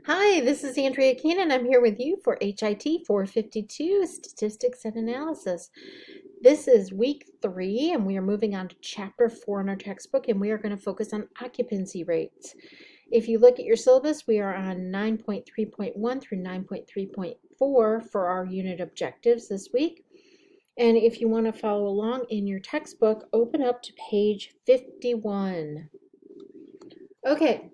Hi, this is Andrea Keenan. I'm here with you for HIT 452 Statistics and Analysis. This is week 3, and we are moving on to chapter 4 in our textbook, and we are going to focus on occupancy rates. If you look at your syllabus, we are on 9.3.1 through 9.3.4 for our unit objectives this week. And if you want to follow along in your textbook, open up to page 51. Okay.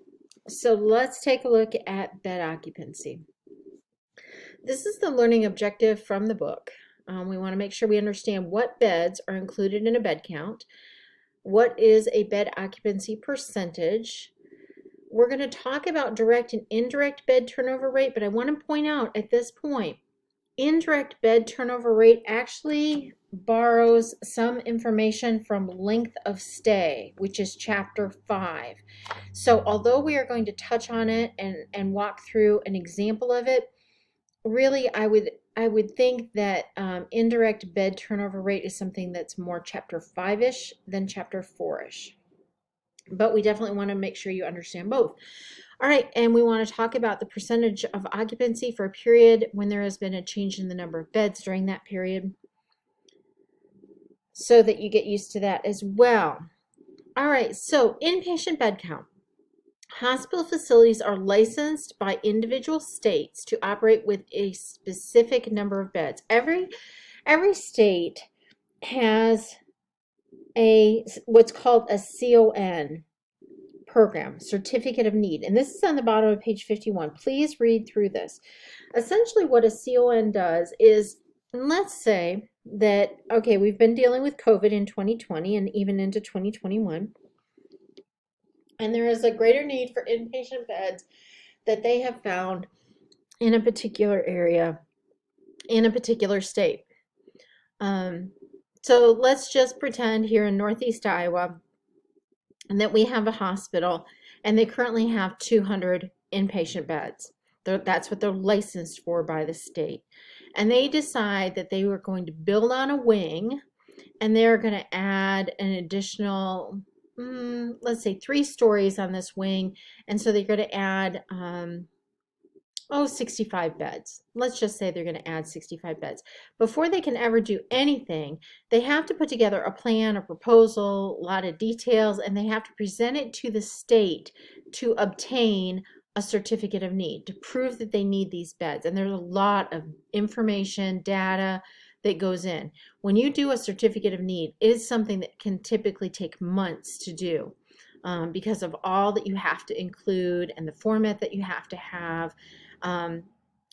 So let's take a look at bed occupancy. This is the learning objective from the book. We want to make sure we understand what beds are included in a bed count, what is a bed occupancy percentage. We're going to talk about direct and indirect bed turnover rate, but I want to point out at this point, indirect bed turnover rate actually borrows some information from length of stay, which is chapter 5. So although we are going to touch on it and walk through an example of it, really I would think that indirect bed turnover rate is something that's more chapter 5-ish than chapter 4-ish. But we definitely want to make sure you understand both. All right, and we want to talk about the percentage of occupancy for a period when there has been a change in the number of beds during that period, so that you get used to that as well. All right, so inpatient bed count. Hospital facilities are licensed by individual states to operate with a specific number of beds. Every state has what's called a CON program, Certificate of Need, and this is on the bottom of page 51. Please read through this. Essentially what a CON does is, let's say that, okay, we've been dealing with COVID in 2020 and even into 2021, and there is a greater need for inpatient beds that they have found in a particular area, in a particular state. So let's just pretend here in Northeast Iowa that we have a hospital and they currently have 200 inpatient beds. That's what they're licensed for by the state. And they decide that they were going to build on a wing and they're going to add an additional, let's say 3 stories on this wing. And so they're going to add 65 beds. Let's just say they're going to add 65 beds. Before they can ever do anything, they have to put together a plan, a proposal, a lot of details, and they have to present it to the state to obtain a certificate of need, to prove that they need these beds. And there's a lot of information, data that goes in. When you do a certificate of need, it is something that can typically take months to do. Because of all that you have to include and the format that you have to have,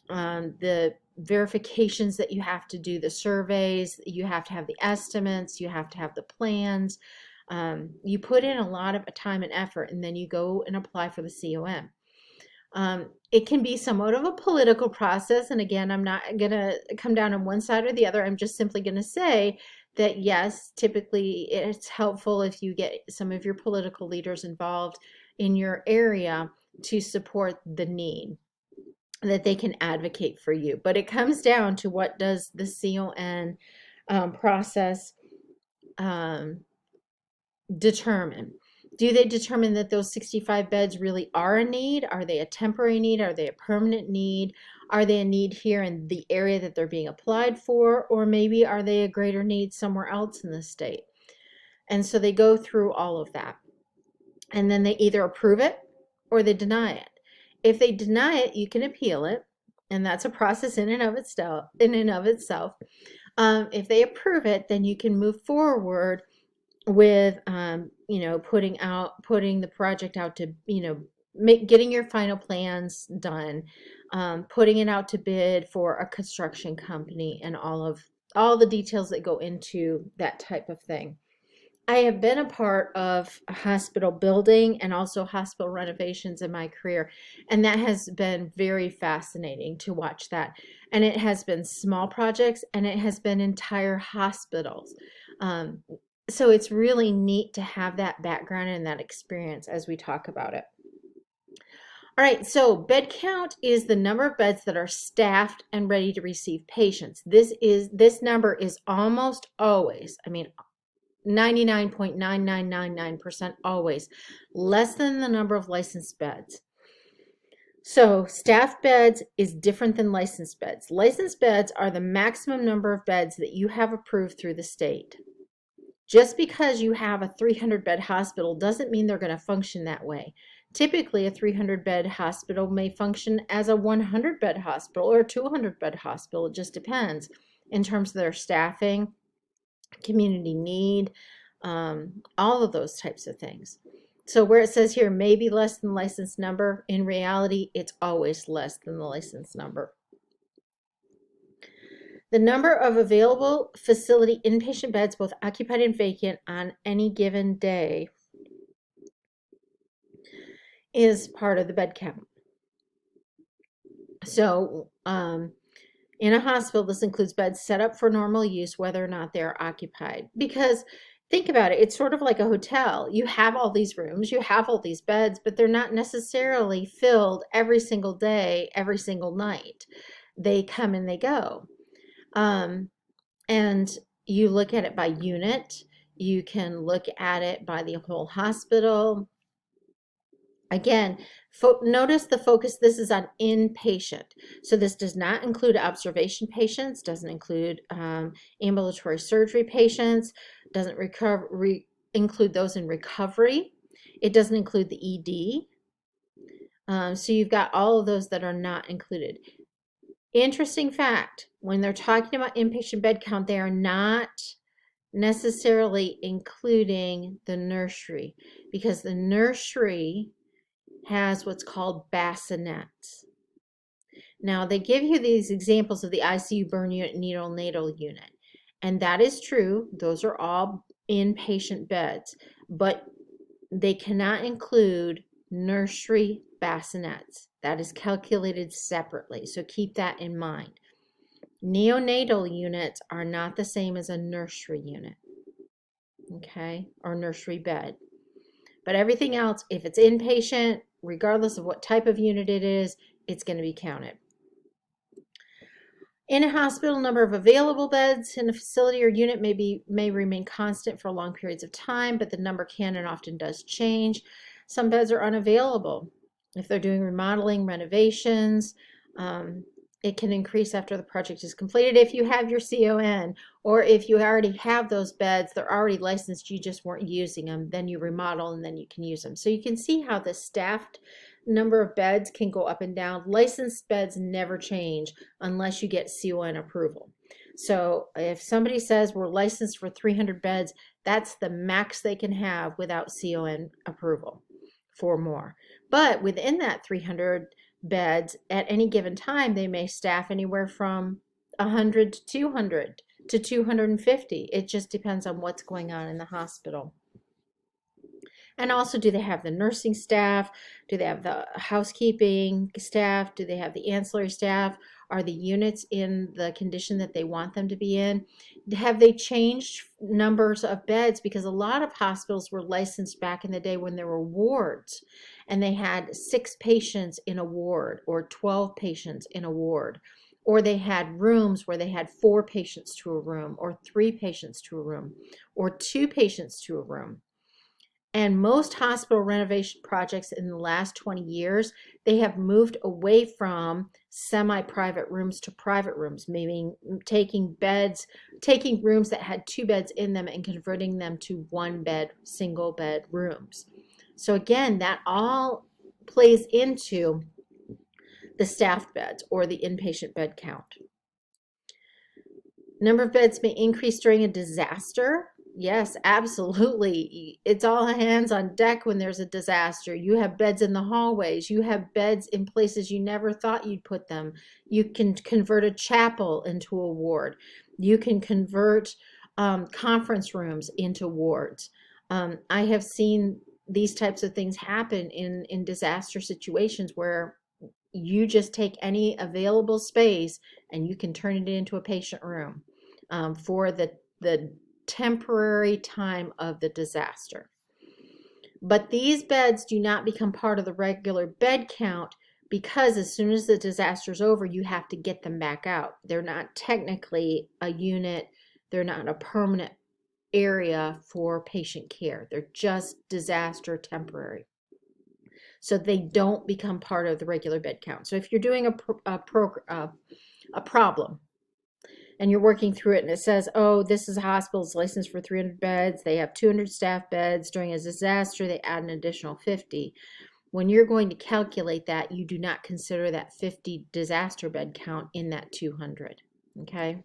the verifications that you have to do, the surveys, you have to have the estimates, you have to have the plans. You put in a lot of time and effort, and then you go and apply for the CON. It can be somewhat of a political process, and again, I'm not going to come down on one side or the other. I'm just simply going to say that yes, typically it's helpful if you get some of your political leaders involved in your area to support the need, that they can advocate for you. But it comes down to, what does the CON process determine? Do they determine that those 65 beds really are a need? Are they a temporary need? Are they a permanent need? Are they a need here in the area that they're being applied for? Or maybe are they a greater need somewhere else in the state? And so they go through all of that. And then they either approve it or they deny it. If they deny it, you can appeal it. And that's a process in and of itself. If they approve it, then you can move forward with putting the project out to getting your final plans done, putting it out to bid for a construction company, and all the details that go into that type of thing. I have been a part of hospital building and also hospital renovations in my career, and that has been very fascinating to watch that. And it has been small projects, and it has been entire hospitals. So it's really neat to have that background and that experience as we talk about it. All right, so bed count is the number of beds that are staffed and ready to receive patients. This number is almost always, 99.9999% always less than the number of licensed beds. So staff beds is different than licensed beds. Licensed beds are the maximum number of beds that you have approved through the state. Just because you have a 300-bed hospital doesn't mean they're going to function that way. Typically, a 300-bed hospital may function as a 100-bed hospital or a 200-bed hospital. It just depends in terms of their staffing, community need, all of those types of things. So where it says here maybe less than licensed number, in reality, it's always less than the licensed number. The number of available facility inpatient beds, both occupied and vacant, on any given day is part of the bed count. So in a hospital, this includes beds set up for normal use, whether or not they're occupied. Because think about it, it's sort of like a hotel. You have all these rooms, you have all these beds, but they're not necessarily filled every single day, every single night. They come and they go. And you look at it by unit. You can look at it by the whole hospital. Again, notice the focus, this is on inpatient. So this does not include observation patients, doesn't include ambulatory surgery patients, doesn't include those in recovery. It doesn't include the ED. So you've got all of those that are not included. Interesting fact, when they're talking about inpatient bed count, they are not necessarily including the nursery, because the nursery has what's called bassinets. Now, they give you these examples of the ICU burn unit and neonatal unit, and that is true. Those are all inpatient beds, but they cannot include nursery bassinets. That is calculated separately, so keep that in mind. Neonatal units are not the same as a nursery unit, okay, or nursery bed. But everything else, if it's inpatient, regardless of what type of unit it is, it's going to be counted. In a hospital, number of available beds in a facility or unit may remain constant for long periods of time, but the number can and often does change. Some beds are unavailable. If they're doing remodeling, renovations, it can increase after the project is completed if you have your CON, or if you already have those beds, they're already licensed, you just weren't using them, then you remodel and then you can use them. So you can see how the staffed number of beds can go up and down. Licensed beds never change unless you get CON approval. So if somebody says we're licensed for 300 beds, that's the max they can have without CON approval for more. But within that 300 beds at any given time, they may staff anywhere from 100 to 200 to 250. It just depends on what's going on in the hospital. And also, do they have the nursing staff? Do they have the housekeeping staff? Do they have the ancillary staff? Are the units in the condition that they want them to be in? Have they changed numbers of beds? Because a lot of hospitals were licensed back in the day when there were wards, and they had 6 patients in a ward or 12 patients in a ward. Or they had rooms where they had 4 patients to a room, or 3 patients to a room, or 2 patients to a room. And most hospital renovation projects in the last 20 years, they have moved away from semi-private rooms to private rooms, maybe taking rooms that had 2 beds in them and converting them to 1-bed, single bed rooms. So again, that all plays into the staffed beds or the inpatient bed count. Number of beds may increase during a disaster. Yes, absolutely. It's all hands on deck when there's a disaster. You have beds in the hallways. You have beds in places you never thought you'd put them. You can convert a chapel into a ward. You can convert conference rooms into wards. I have seen these types of things happen in disaster situations where you just take any available space and you can turn it into a patient room for the temporary time of the disaster. But these beds do not become part of the regular bed count, because as soon as the disaster is over, you have to get them back out. They're not technically a unit. They're not a permanent area for patient care. They're just disaster temporary. so they don't become part of the regular bed count. So if you're doing a problem and you're working through it and it says, oh, this is a hospital, it's licensed for 300 beds, they have 200 staff beds, during a disaster they add an additional 50. When you're going to calculate that, you do not consider that 50 disaster bed count in that 200, okay?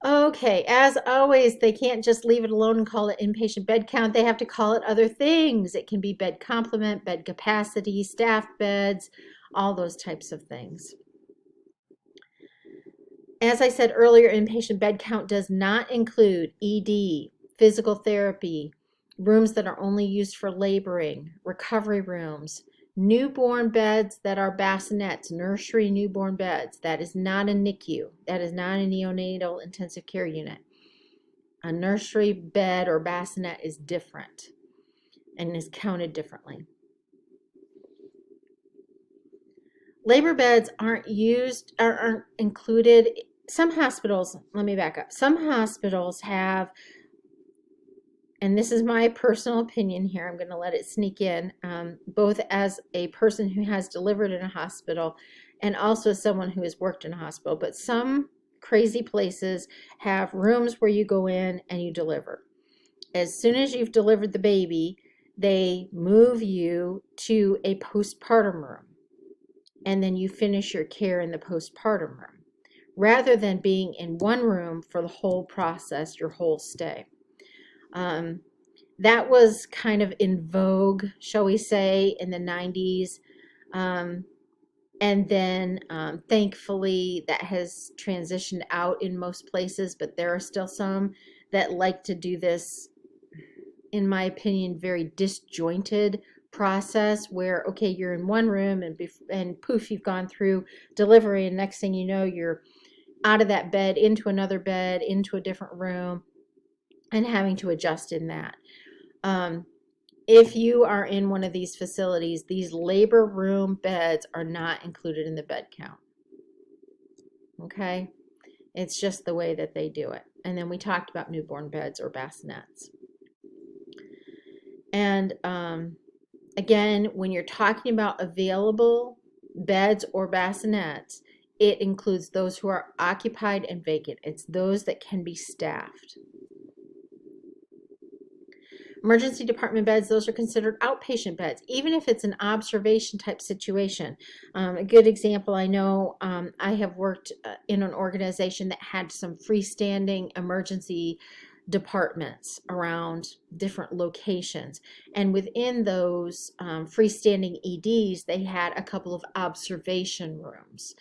Okay, as always, they can't just leave it alone and call it inpatient bed count. They have to call it other things. It can be bed complement, bed capacity, staff beds, all those types of things. As I said earlier, inpatient bed count does not include ED, physical therapy, rooms that are only used for laboring, recovery rooms, newborn beds that are bassinets, nursery newborn beds. That is not a NICU. That is not a neonatal intensive care unit. A nursery bed or bassinet is different and is counted differently. Labor beds aren't included. Some hospitals, let me back up. Some hospitals have, and this is my personal opinion here, I'm going to let it sneak in, both as a person who has delivered in a hospital and also someone who has worked in a hospital, but some crazy places have rooms where you go in and you deliver. As soon as you've delivered the baby, they move you to a postpartum room, and then you finish your care in the postpartum room, rather than being in one room for the whole process, your whole stay. That was kind of in vogue, shall we say, in the 90s. And then thankfully that has transitioned out in most places, but there are still some that like to do this, in my opinion, very disjointed process where, okay, you're in one room and poof, you've gone through delivery, and next thing you know, you're out of that bed, into another bed, into a different room, and having to adjust in that. If you are in one of these facilities, these labor room beds are not included in the bed count. Okay? It's just the way that they do it. And then we talked about newborn beds or bassinets. And again, when you're talking about available beds or bassinets, it includes those who are occupied and vacant. It's those that can be staffed. Emergency department beds, those are considered outpatient beds, even if it's an observation type situation. A good example, I know I have worked in an organization that had some freestanding emergency departments around different locations, and within those freestanding EDs they had a couple of observation rooms,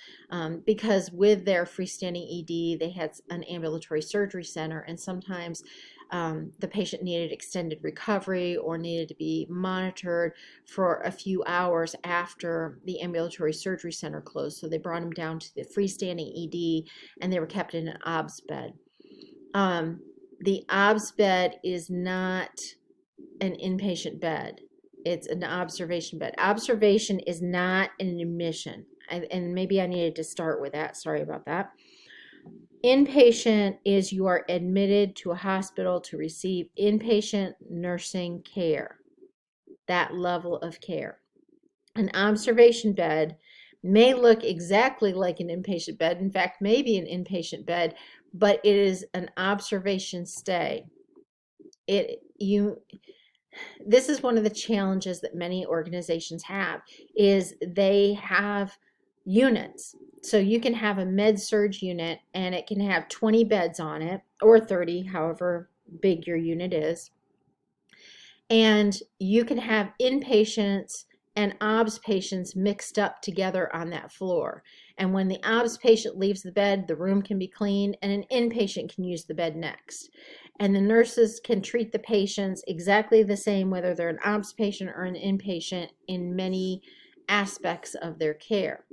because with their freestanding ED they had an ambulatory surgery center, and sometimes the patient needed extended recovery or needed to be monitored for a few hours after the ambulatory surgery center closed, so they brought them down to the freestanding ED and they were kept in an OBS bed. The OBS bed is not an inpatient bed. It's an observation bed. Observation is not an admission. And maybe I needed to start with that. Sorry about that. Inpatient is you are admitted to a hospital to receive inpatient nursing care, that level of care. An observation bed may look exactly like an inpatient bed, in fact, maybe an inpatient bed, but it is an observation stay. This is one of the challenges that many organizations have, is they have units. So you can have a med-surg unit and it can have 20 beds on it, or 30, however big your unit is. And you can have inpatients and OBS patients mixed up together on that floor. And when the OBS patient leaves the bed, the room can be cleaned and an inpatient can use the bed next. And the nurses can treat the patients exactly the same, whether they're an OBS patient or an inpatient, in many aspects of their care.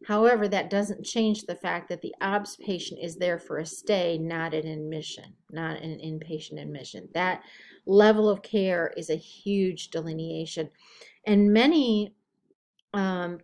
However, that doesn't change the fact that the OBS patient is there for a stay, not an admission, not an inpatient admission. That level of care is a huge delineation. And many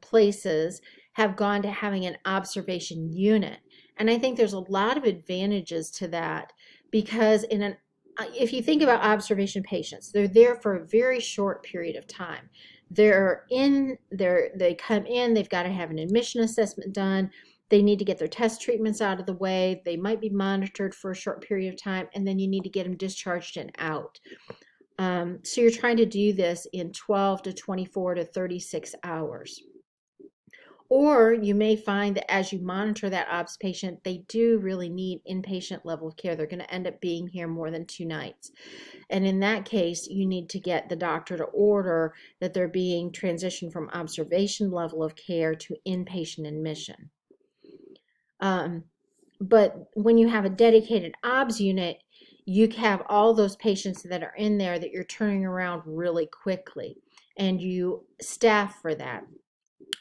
places have gone to having an observation unit. And I think there's a lot of advantages to that, because if you think about observation patients, they're there for a very short period of time. they come in, they've got to have an admission assessment done. They need to get their test treatments out of the way. They might be monitored for a short period of time, and then you need to get them discharged and out. So you're trying to do this in 12 to 24 to 36 hours. Or you may find that as you monitor that OBS patient, they do really need inpatient level of care. They're going to end up being here more than 2 nights. And in that case, you need to get the doctor to order that they're being transitioned from observation level of care to inpatient admission. But when you have a dedicated OBS unit, you have all those patients that are in there that you're turning around really quickly, and you staff for that.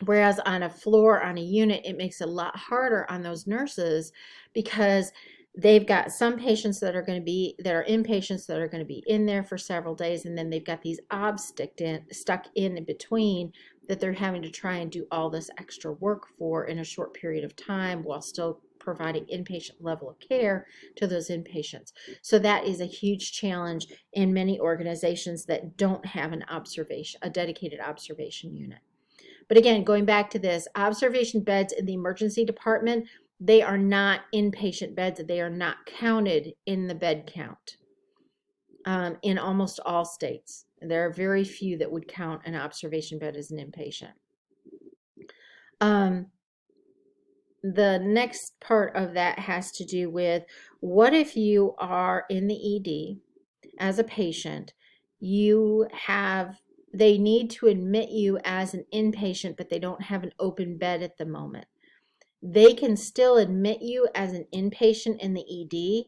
Whereas on a floor, on a unit, it makes it a lot harder on those nurses because they've got some patients that are inpatients that are going to be in there for several days, and then they've got these OBS stuck in between that they're having to try and do all this extra work for in a short period of time while still providing inpatient level of care to those inpatients. So that is a huge challenge in many organizations that don't have a dedicated observation unit. But again, going back to this, observation beds in the emergency department, they are not inpatient beds. They are not counted in the bed count in almost all states. There are very few that would count an observation bed as an inpatient. The next part of that has to do with, what if you are in the ED as a patient, they need to admit you as an inpatient, but they don't have an open bed at the moment. They can still admit you as an inpatient in the ED,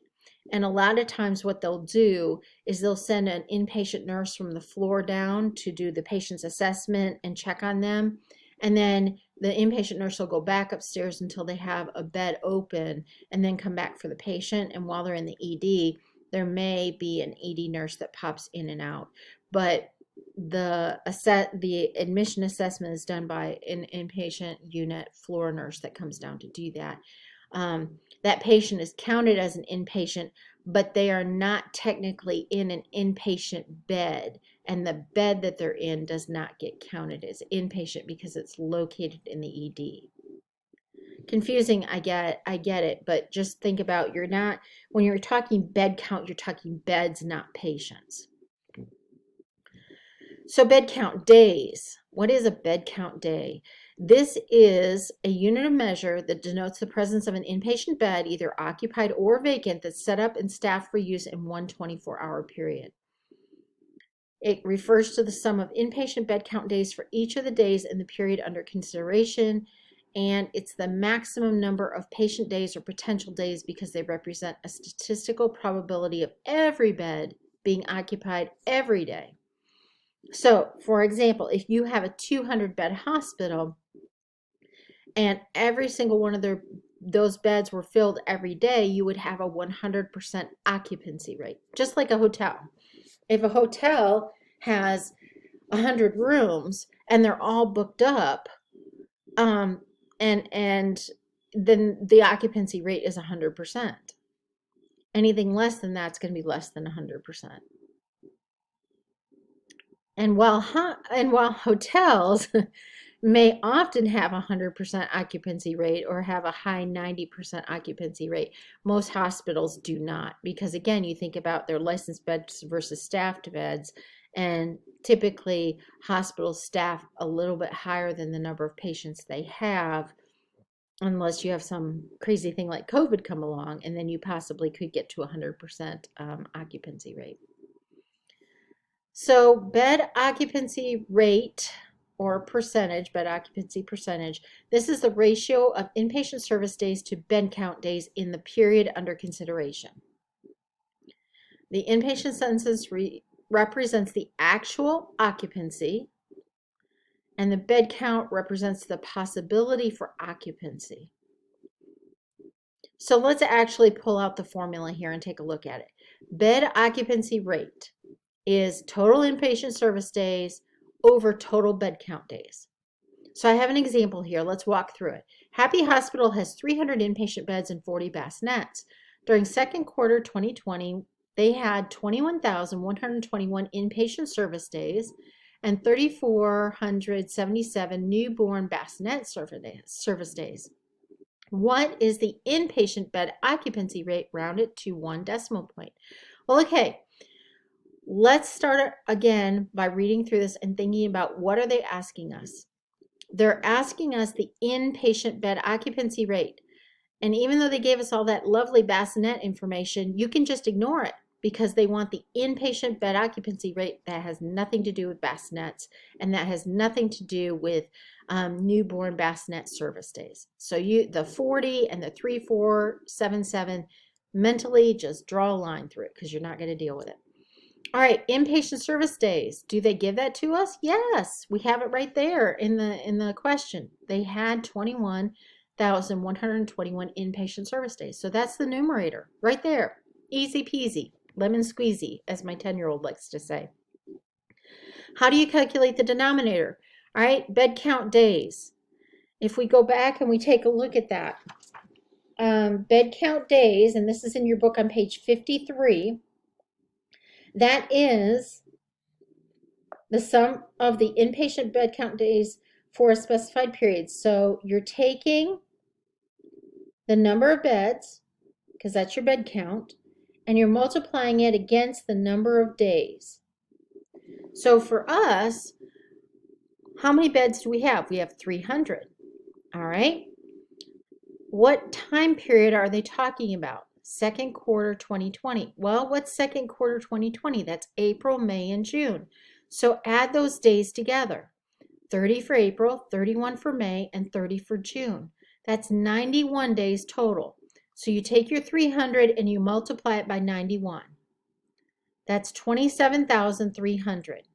and a lot of times what they'll do is they'll send an inpatient nurse from the floor down to do the patient's assessment and check on them, and then the inpatient nurse will go back upstairs until they have a bed open and then come back for the patient. And while they're in the ED, there may be an ED nurse that pops in and out, but the admission assessment is done by an inpatient unit floor nurse that comes down to do that. That patient is counted as an inpatient, but they are not technically in an inpatient bed, and the bed that they're in does not get counted as inpatient because it's located in the ED. Confusing, I get it, but just think about, when you're talking bed count, you're talking beds, not patients. So bed count days. What is a bed count day? This is a unit of measure that denotes the presence of an inpatient bed, either occupied or vacant, that's set up and staffed for use in one 24-hour period. It refers to the sum of inpatient bed count days for each of the days in the period under consideration, and it's the maximum number of patient days or potential days because they represent a statistical probability of every bed being occupied every day. So, for example, if you have a 200-bed hospital and every single one of those beds were filled every day, you would have a 100% occupancy rate, just like a hotel. If a hotel has 100 rooms and they're all booked up, and then the occupancy rate is 100%. Anything less than that's going to be less than 100%. And while hotels may often have a 100% occupancy rate or have a high 90% occupancy rate, most hospitals do not, because again, you think about their licensed beds versus staffed beds, and typically hospitals staff a little bit higher than the number of patients they have, unless you have some crazy thing like COVID come along, and then you possibly could get to 100% occupancy rate. So bed occupancy rate or percentage, bed occupancy percentage, this is the ratio of inpatient service days to bed count days in the period under consideration. The inpatient census represents the actual occupancy, and the bed count represents the possibility for occupancy. So let's actually pull out the formula here and take a look at it. Bed occupancy rate is total inpatient service days over total bed count days. So I have an example here. Let's walk through it. Happy Hospital has 300 inpatient beds and 40 bassinets. During second quarter 2020, they had 21,121 inpatient service days and 3,477 newborn bassinet service days. What is the inpatient bed occupancy rate rounded to 1 decimal point? Well, okay, let's start again by reading through this and thinking about what are they asking us. They're asking us the inpatient bed occupancy rate. And even though they gave us all that lovely bassinet information, you can just ignore it because they want the inpatient bed occupancy rate. That has nothing to do with bassinets, and that has nothing to do with newborn bassinet service days. So the 40 and the 3,477, mentally just draw a line through it because you're not going to deal with it. All right, inpatient service days. Do they give that to us? Yes, we have it right there in the question. They had 21,121 inpatient service days. So that's the numerator right there. Easy peasy, lemon squeezy, as my 10-year-old likes to say. How do you calculate the denominator? All right, bed count days. If we go back and we take a look at that, bed count days, and this is in your book on page 53, that is the sum of the inpatient bed count days for a specified period. So you're taking the number of beds, because that's your bed count, and you're multiplying it against the number of days. So for us, how many beds do we have? We have 300. All right. What time period are they talking about? Second quarter 2020. Well, what's second quarter 2020? That's April, May, and June. So add those days together. 30 for April, 31 for May, and 30 for June. That's 91 days total. So you take your 300 and you multiply it by 91. That's 27,300.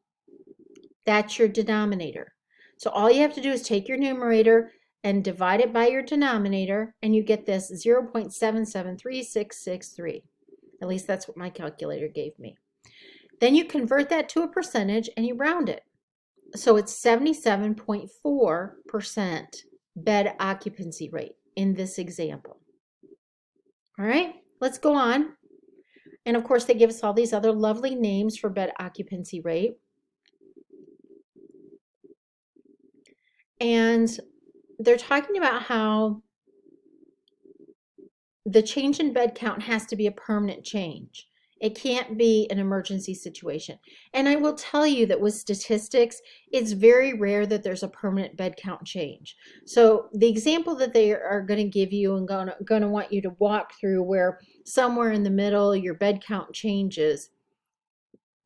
That's your denominator. So all you have to do is take your numerator and divide it by your denominator, and you get this 0.773663. At least that's what my calculator gave me. Then you convert that to a percentage and you round it. So it's 77.4% bed occupancy rate in this example. All right, let's go on. And of course, they give us all these other lovely names for bed occupancy rate. And they're talking about how the change in bed count has to be a permanent change. It can't be an emergency situation. And I will tell you that with statistics, it's very rare that there's a permanent bed count change. So the example that they are going to give you and going to want you to walk through where somewhere in the middle your bed count changes,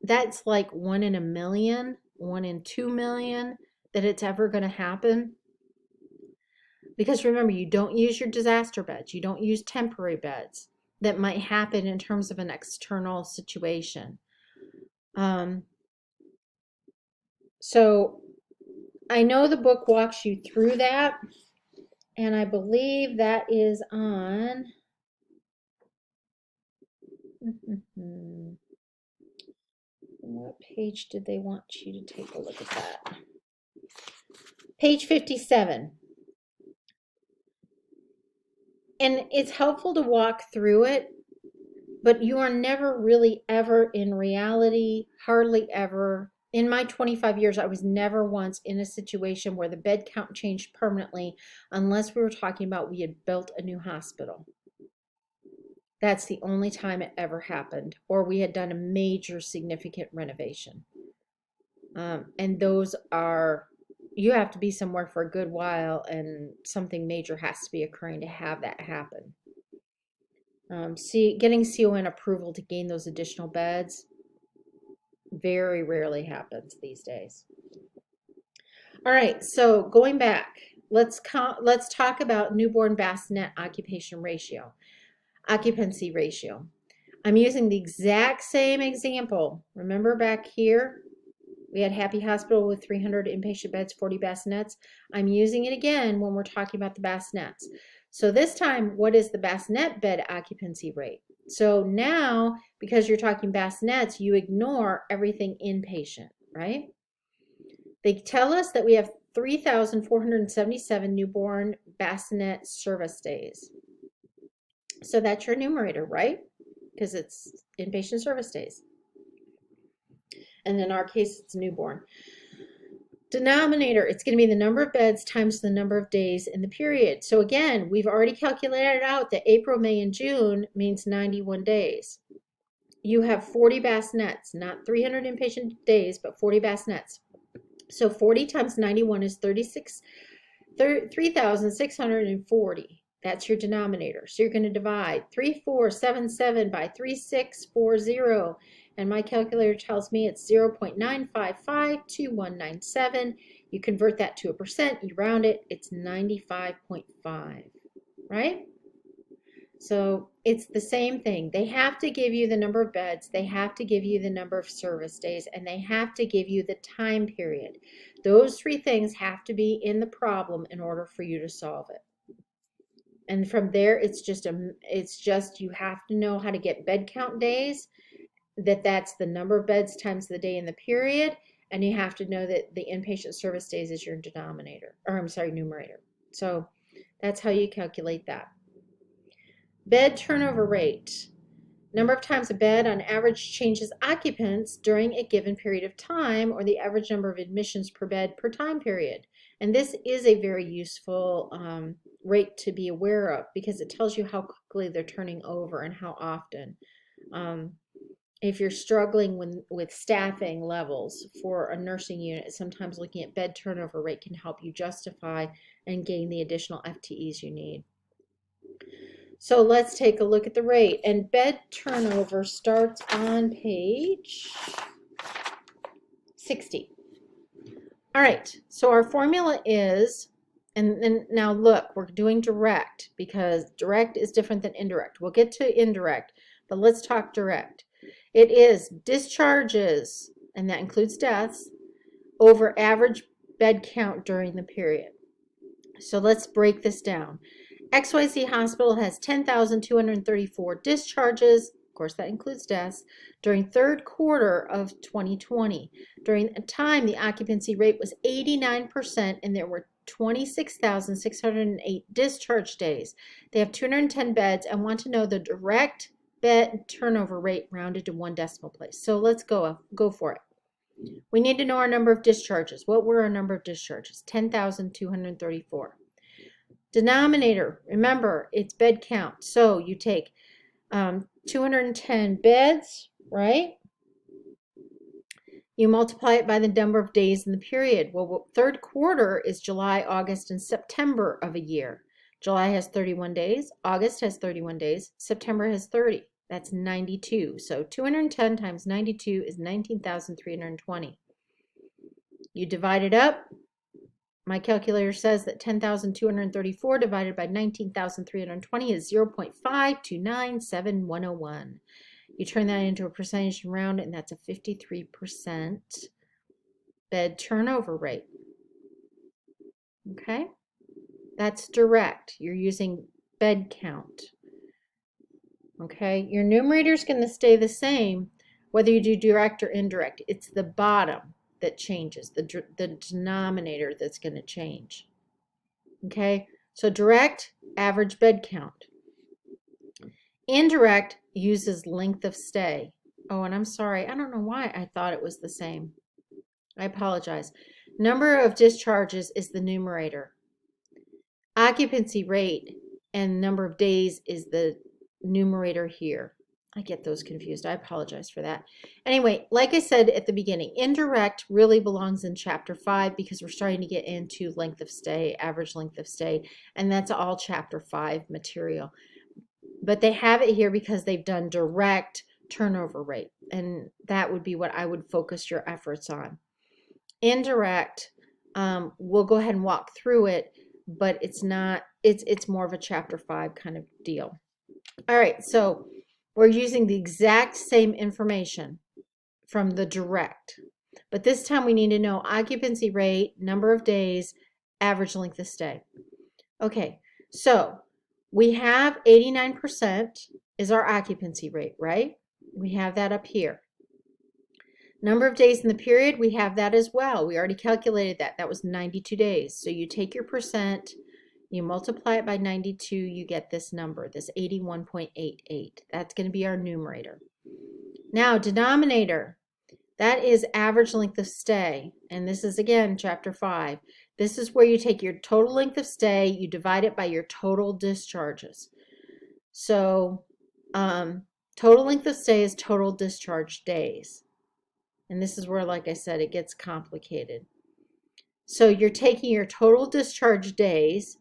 that's like 1 in a million, 1 in 2 million that it's ever going to happen. Because remember, you don't use your disaster beds. You don't use temporary beds that might happen in terms of an external situation. So I know the book walks you through that, and I believe that is on what page did they want you to take a look at that? Page 57. And it's helpful to walk through it, but you are never really ever in reality, hardly ever. In my 25 years, I was never once in a situation where the bed count changed permanently unless we were talking about we had built a new hospital. That's the only time it ever happened, or we had done a major significant renovation. And those are, you have to be somewhere for a good while and something major has to be occurring to have that happen. Getting CON approval to gain those additional beds very rarely happens these days. All right, so going back, let's talk about newborn bassinet occupancy ratio. I'm using the exact same example. Remember back here, we had Happy Hospital with 300 inpatient beds, 40 bassinets. I'm using it again when we're talking about the bassinets. So this time, what is the bassinet bed occupancy rate? So now, because you're talking bassinets, you ignore everything inpatient, right? They tell us that we have 3,477 newborn bassinet service days. So that's your numerator, right? Because it's inpatient service days. And in our case, it's newborn. Denominator, it's going to be the number of beds times the number of days in the period. So again, we've already calculated out that April, May, and June means 91 days. You have 40 bassinets, not 300 inpatient days, but 40 bassinets. So 40 times 91 is 3,640. That's your denominator. So you're going to divide 3477 by 3640. And my calculator tells me it's 0.9552197. You convert that to a percent, you round it, it's 95.5, right? So it's the same thing. They have to give you the number of beds, they have to give you the number of service days, and they have to give you the time period. Those three things have to be in the problem in order for you to solve it. And from there, it's just you have to know how to get bed count days, that's the number of beds times the day in the period, and you have to know that the inpatient service days is your denominator, or I'm sorry, numerator. So that's how you calculate that. Bed turnover rate. Number of times a bed on average changes occupants during a given period of time, or the average number of admissions per bed per time period. And this is a very useful rate to be aware of because it tells you how quickly they're turning over and how often. If you're struggling with staffing levels for a nursing unit, sometimes looking at bed turnover rate can help you justify and gain the additional FTEs you need. So let's take a look at the rate. And bed turnover starts on page 60. All right, so our formula is, and now look, we're doing direct because direct is different than indirect. We'll get to indirect, but let's talk direct. It is discharges, and that includes deaths, over average bed count during the period. So let's break this down. XYZ Hospital has 10,234 discharges, of course that includes deaths, during third quarter of 2020. During the time, the occupancy rate was 89% and there were 26,608 discharge days. They have 210 beds and want to know the direct bed turnover rate rounded to 1 decimal place. So let's go for it. We need to know our number of discharges. What were our number of discharges? 10,234. Denominator, remember, it's bed count. So you take 210 beds, right? You multiply it by the number of days in the period. Well, third quarter is July, August, and September of a year. July has 31 days, August has 31 days, September has 30. That's 92. So 210 times 92 is 19,320. You divide it up. My calculator says that 10,234 divided by 19,320 is 0.529711. You turn that into a percentage and round, and that's a 53% bed turnover rate. Okay? That's direct. You're using bed count. Okay? Your numerator is going to stay the same whether you do direct or indirect. It's the bottom that changes, the denominator that's going to change. Okay, so direct, average bed count. Indirect uses length of stay. Oh, and I'm sorry, I don't know why I thought it was the same. I apologize. Number of discharges is the numerator. Occupancy rate and number of days is the numerator here. I get those confused. I apologize for that. Anyway, like I said at the beginning, indirect really belongs in Chapter 5 because we're starting to get into length of stay, average length of stay, and that's all Chapter 5 material. But they have it here because they've done direct turnover rate, and that would be what I would focus your efforts on. Indirect, we'll go ahead and walk through it, but it's not, it's more of a Chapter 5 kind of deal. All right, so we're using the exact same information from the direct, but this time we need to know occupancy rate, number of days, average length of stay. Okay, so we have 89% is our occupancy rate, right? We have that up here. Number of days in the period, we have that as well. We already calculated that. That was 92 days. So you take your percent, you multiply it by 92, you get this number, this 81.88. That's going to be our numerator. Now, denominator. That is average length of stay. And this is, again, chapter 5. This is where you take your total length of stay, you divide it by your total discharges. So total length of stay is total discharge days. And this is where, like I said, it gets complicated. So you're taking your total discharge days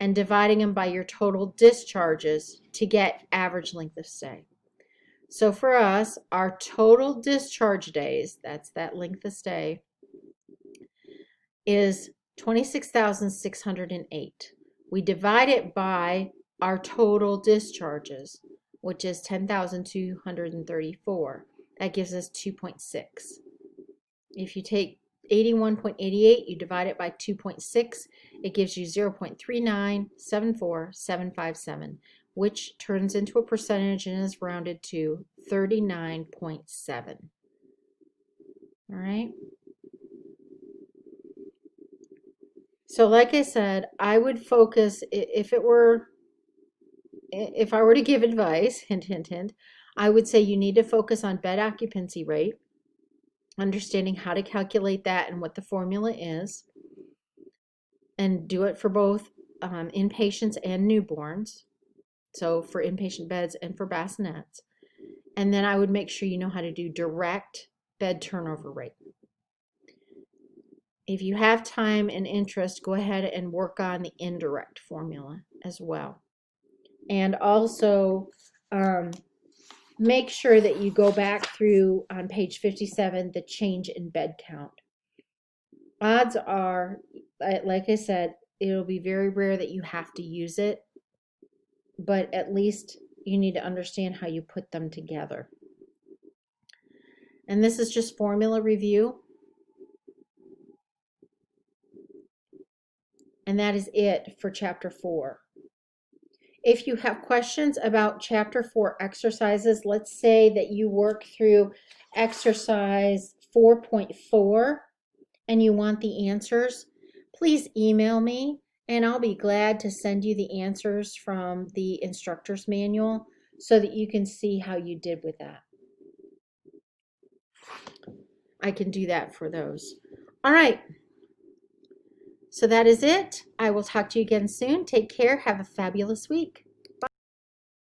and dividing them by your total discharges to get average length of stay. So for us, our total discharge days, that's that length of stay, is 26,608. We divide it by our total discharges, which is 10,234. That gives us 2.6. If you take 81.88, you divide it by 2.6, it gives you 0.3974757, which turns into a percentage and is rounded to 39.7. All right. So like I said, I would focus, if I were to give advice, hint, hint, hint, I would say you need to focus on bed occupancy rate, understanding how to calculate that and what the formula is, and do it for both inpatients and newborns, so for inpatient beds and for bassinets. And then I would make sure you know how to do direct bed turnover rate. If you have time and interest, go ahead and work on the indirect formula as well. And also make sure that you go back through on page 57, the change in bed count. Odds are, like I said, it'll be very rare that you have to use it, but at least you need to understand how you put them together. And this is just formula review. And that is it for chapter 4. If you have questions about chapter 4 exercises, let's say that you work through exercise 4.4 and you want the answers, please email me and I'll be glad to send you the answers from the instructor's manual so that you can see how you did with that. I can do that for those. All right. So that is it. I will talk to you again soon. Take care. Have a fabulous week.